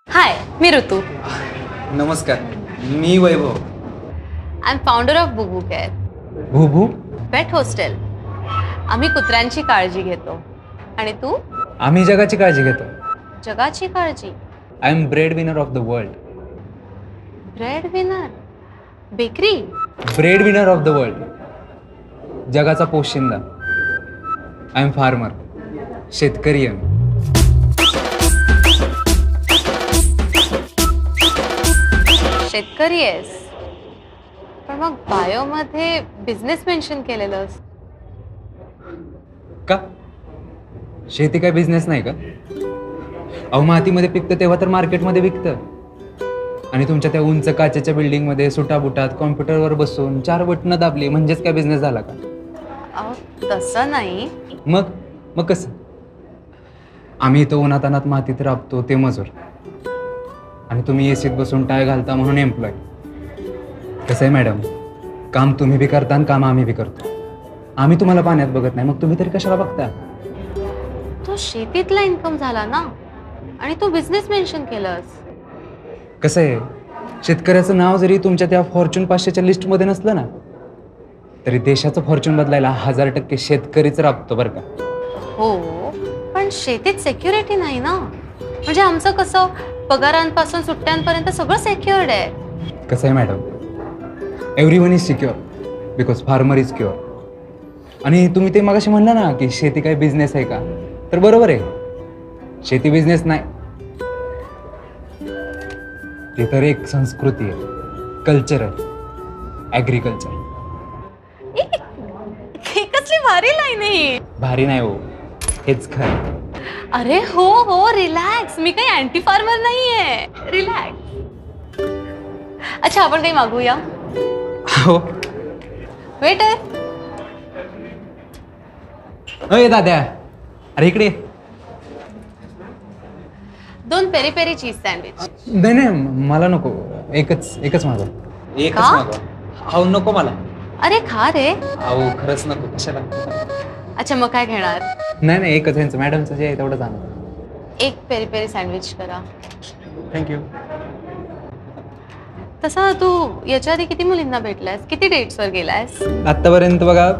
हाय, मी ऋतू. नमस्कार, मी Vaibhav. I am founder of Bubu care Bhubhu. Pet hostel. आम्ही कुत्र्यांची काळजी घेतो. आणि तू? आम्ही जगाची काळजी घेतो. जगाची काळजी. I am bread winner of the world. Bread winner. Bakery. Bread winner of the world. जगाचा पोशिंदा. I am farmer. शेतकरी आहे मी. शेतकरी आहेस, पण मग बायोमध्ये बिझनेस मेन्शन केलेलंस. का? शेती काय बिझनेस नाही का? अहो, मातीमध्ये पिकतं तेव्हा तर मार्केटमध्ये विकतं. आणि तुमच्या त्या उंच काचेच्या बिल्डिंगमध्ये सुटाबुटात कॉम्प्युटरवर बसून 4 बटणं दाबली म्हणजेच काय बिझनेस झाला का? अहो, तसं नाही. मग कसं? आम्ही इथं उन्हातानात मातीत राबतो ते मजूर, आणि तुम्ही एसीत बसून टाय घालता म्हणून एम्प्लॉय. कसं आहे मॅडम, काम तुम्ही बी करता आणि काम आम्ही बी करतो. आम्ही तुम्हाला पाण्यात बघत नाही, मग तुम्ही तरी कशाला बघता? तो शेतीतला इन्कम झाला ना, आणि तू बिझनेस मेन्शन केलंस. कसं आहे, शेतकऱ्याचं नाव जरी तुमच्या त्या फॉर्च्यून 500च्या लिस्टमध्ये नसलं ना, तरी देशाचं फॉर्च्यून बदलायला 1000% शेतकरीच राबतो बरं का. हो, पण शेतीत सेक्युरिटी नाही ना. म्हणजे आमचं कसं, पगारांपासून सुट्ट्यांपर्यंत सगळं सेक्युअर्ड आहे. कसं आहे madam, everyone is secure because farmer is cure. आणि तुम्ही ते मगाशी म्हणला ना की शेती काय बिझनेस आहे का, तर बरोबर आहे, शेती बिझनेस नाही. ती तर एक संस्कृती आहे, कल्चर आहे, ॲग्रिकल्चर. ही कसली भारी लाईन आहे ही. भारी नाही हो, हेच खरं. अरे हो हो, रिलॅक्स. मी काही अँटी फार्मर नाहीये. रिलॅक्स. अच्छा, आपण काही मागूया. हो. वेटर. अय दाद्या, अरे इकडे. 2 पेरी पेरी चीज सँडविच. नाही, मला नको. एकच मागव. एकच का? मागव. अहो नको मला. अरे खा रे. अहो खरंच नको, कशाला? अच्छा, मग काय घेणार? नाही, एकच यांचं मॅडमचं जे आहे तेवढंच आणा. 1 पेरी पेरी सँडविच करा. थँक्यू. तसा तू याच्या आधी किती मुलींना भेटलायस? किती डेट्सवर गेलायस? आतापर्यंत बघा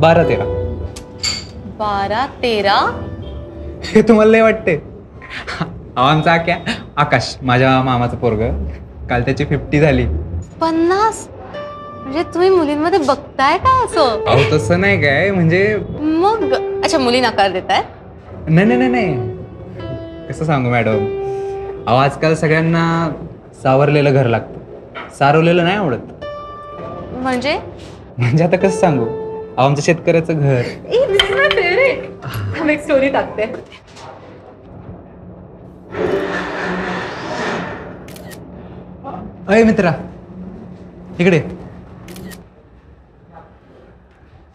12-13. 12-13? हे तुम्हाला लय वाटते? आमचा आकाश, माझ्या मामाचं पोरग, काल त्याची 50 झाली. 50? म्हणजे तुम्ही मुलींमध्ये बघताय का असं? अहो तसं नाही काय, म्हणजे मग अच्छा, मुली नकार देताय? नाही, कसं सांगू मॅडम, अहो आजकाल सगळ्यांना सावरलेलं घर लागतं, सारवलेलं नाही आवडत. म्हणजे आता कसं सांगू, अहो आमच्या शेतकऱ्याचं घर. एक स्टोरी टाकते. अय मित्रा, इकडे.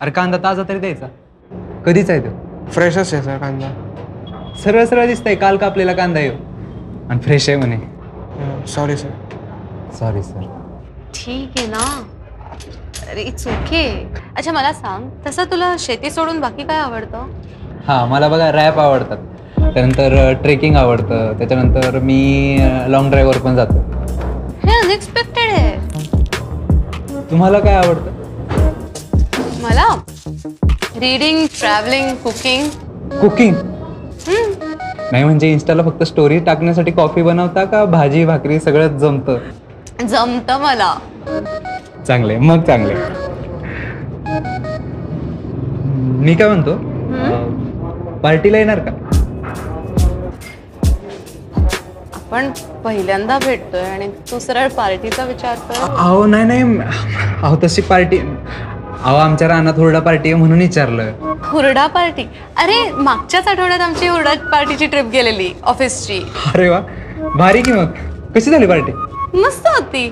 अरे कांदा ताजा तरी द्यायचा. कधीच आहे तो? फ्रेशच आहे सर कांदा. सरळ सरळ दिसतंय, काल कापलेला कांदा येऊ आणि फ्रेश आहे म्हणे. Sorry sir. Sorry sir. ठीक आहे ना. अरे इट्स ओके. अच्छा, मला सांग, तसं तुला शेती सोडून बाकी काय आवडतं? हां, मला बघा रॅप आवडतात, त्यानंतर ट्रेकिंग आवडतं, त्याच्यानंतर मी लॉंग ड्राईव्हवर पण जातो. हे अनएक्सपेक्टेड आहे. तुम्हाला काय आवडतं? मला रीडिंग, ट्रॅव्हलिंग, कुकिंग. कुकिंग? नाही म्हणजे इंस्टाला फक्त स्टोरी टाकण्यासाठी कॉफी बनवता का भाजी भाकरी सगळंच जमतं? जमतं मला. चांगले, मग चांगले. मी काय म्हणतो, पार्टीला येणार का? आपण पहिल्यांदा भेटतोय आणि तू सरळ पार्टीचा विचारतोय. अहो नाही, अहो तशी पार्टी, अहो आमच्या रानात हुरडा पार्टी आहे म्हणून विचारलं. हुरडा पार्टी? अरे मागच्याच आठवड्यात आमची हुरडा पार्टीची ट्रिप गेलेली ऑफिसची. अरे वा, भारी की. मग कशी झाली पार्टी? मस्त होती.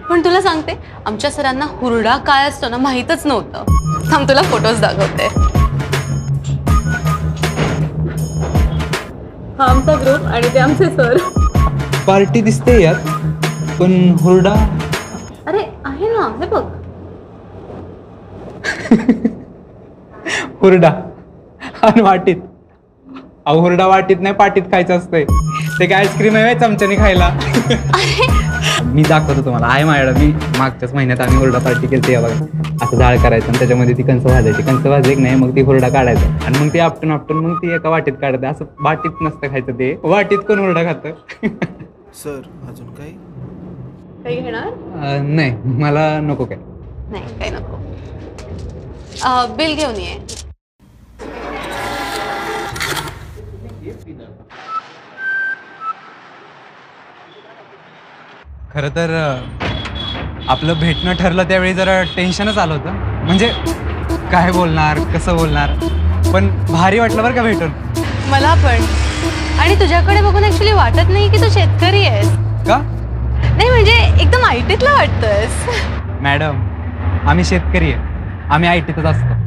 पण तुला सांगते, आमच्या सरांना हुरडा काय असतो ना माहीतच नव्हतं. थांब, तुला फोटोज दाखवते. हा आमचा ग्रुप आणि ते आमचे सर. पार्टी दिसते यात, पण हुरडा? अरे आहे ना, हे बघ. हुरडा आणि वाटीत अहो हुरडा वाटीत नाही पाटीत खायचं असतंय. ते काय आईस्क्रीम आहे चमच्याने खायला. मी दाखवतो तुम्हाला. आहे माझ्याकडे. मी मागच्याच महिन्यात आम्ही हुरडा पार्टी केली बघा. असं जाळ करायचं आणि त्याच्यामध्ये ती कंस भाजायची. कंस भाजली की नाही मग ती हुरडा काढायचा आणि मग ती आपटून मग ती एका वाटीत काढते. असं वाटीत नसतं खायचं ते. वाटीत कोण हुरडा खातं. सर अजून काही? काही घेणार? नाही मला नको काय. नाही काही नको. बिल घेऊन ये. खरं तर आपलं भेटणं ठरलं त्यावेळी जरा टेन्शनच आलं होतं. म्हणजे काय बोलणार कसं बोलणार, पण भारी वाटलं बरं का भेटून. मला पण. आणि तुझ्याकडे बघून ऍक्च्युली वाटत नाही की तू शेतकरी आहेस. का नाही म्हणजे एकदम आयटीतला वाटतोयस. मॅडम आम्ही शेतकरी आहे. आम्ही आयटीतच असतो.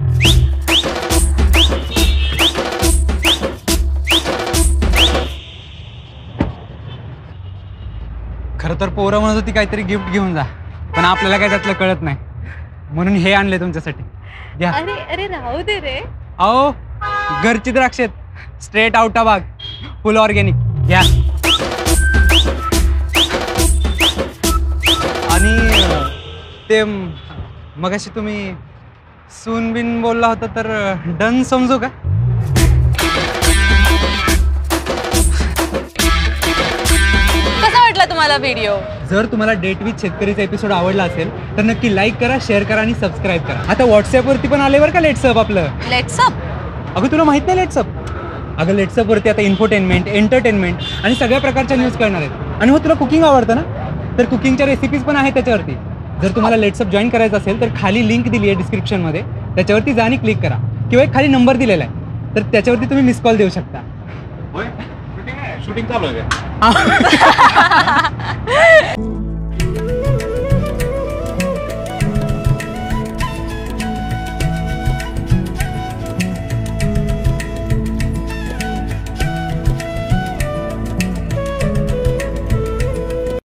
खरं तर पोरं म्हणत होती काहीतरी गिफ्ट घेऊन जा, पण आपल्याला काय त्यातलं कळत नाही म्हणून हे आणले तुमच्यासाठी. घ्या. अरे अरे राहू दे रे. अहो घरची द्राक्ष आहेत, स्ट्रेट आउट बाग, फुल ऑर्गॅनिक. घ्या. आणि ते मगाशी तुम्ही सून बिन बोलला होता तर डन समजू का? कसा वाटला तुम्हाला व्हिडिओ? जर तुम्हाला डेट विथ शेतकरीचा एपिसोड आवडला असेल तर नक्की लाईक करा, शेअर करा आणि सबस्क्राईब करा. आता व्हॉट्सअपवरती पण आले बरं का लेट्सअप आपलं. लेट्सअप? अगं तुला माहित नाही लेट्सअप? अगं लेट्सअपवरती आता इन्फोटेनमेंट, एंटरटेनमेंट आणि सगळ्या प्रकारच्या न्यूज कळणार आहेत. आणि हो तुला कुकिंग आवडतं ना, तर कुकिंगच्या रेसिपीज पण आहेत त्याच्यावरती. जर तुम्हाला लेट्सअप जॉईन करायचं असेल तर खाली लिंक दिली आहे डिस्क्रिप्शनमध्ये, त्याच्यावरती जा आणि क्लिक करा. किंवा एक खाली नंबर दिलेला आहे तर त्याच्यावरती तुम्ही मिस कॉल देऊ शकता. शूटिंग चालू आहे.